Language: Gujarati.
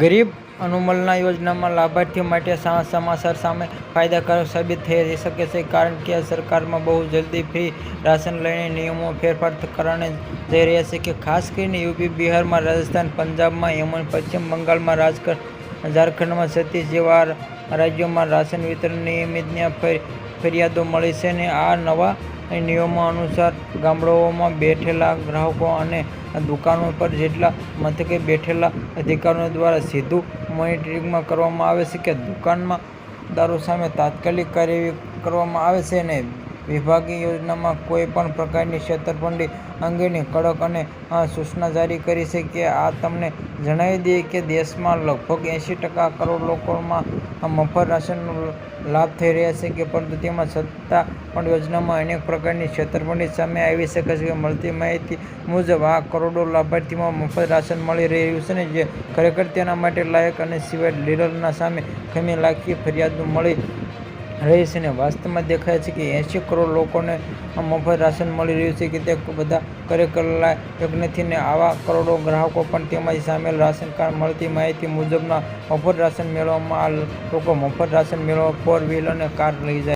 ગરીબ અનુમોલન યોજનામાં લાભાર્થીઓ માટે સમાચાર સામે ફાયદાકારક સાબિત થઈ શકે છે, કારણ કે સરકારમાં બહુ જલ્દી ફ્રી રાશન લઈને નિયમોમાં ફેરફાર કરવાને જઈ રહ્યા છે. ખાસ કરીને યુપી, બિહારમાં, રાજસ્થાન, પંજાબમાં, યમન, પશ્ચિમ બંગાળમાં, ઝારખંડમાં, છત્તીસગઢ જેવા રાજ્યોમાં રાશન વિતરણ નિયમિતની ફરિયાદો મળી છે. આ નવા નિયમો અનુસાર ગામડાઓમાં બેઠેલા ગ્રાહકો અને દુકાનો પર જિલ્લા મથકે બેઠેલા અધિકારીઓ દ્વારા સીધું મોનિટરિંગ કરવામાં આવે છે કે દુકાનદારો સામે તાત્કાલિક કાર્યવાહી કરવામાં આવે છે અને વિભાગે યોજનામાં કોઈ પણ પ્રકારની છેતરપિંડી અંગેની કડક અને સૂચના જારી કરી છે. આ તમને જણાવી દઈએ કે દેશમાં લગભગ 80% કરોડ લોકોમાં મફત રાશનનો લાભ થઈ રહ્યો છે, પરંતુ તેમ છતાં પણ યોજનામાં અનેક પ્રકારની છેતરપિંડી સામે આવી છે. મળતી માહિતી મુજબ આ કરોડો લાભાર્થીઓને મફત રાશન મળી રહ્યું છે, જે ખરેખર તેના માટે લાયક નથી. સિવાય ડીલરો સામે ખમી લાખની ફરિયાદો મળી રહી છે. વાસ્તવમાં દેખાય છે કે 80 કરોડ લોકોને મફત રાશન મળી રહ્યું છે, તે બધા ખરેખર લાયક નથી. આવા કરોડો ગ્રાહકો પણ તેમાં સામેલ રાશન કાર્ડ. મળતી માહિતી મુજબ મફત રાશન મેળવવામાં આ લોકો મફત રાશન મેળવવા 4 વ્હીલર અને કાર લઈ જાય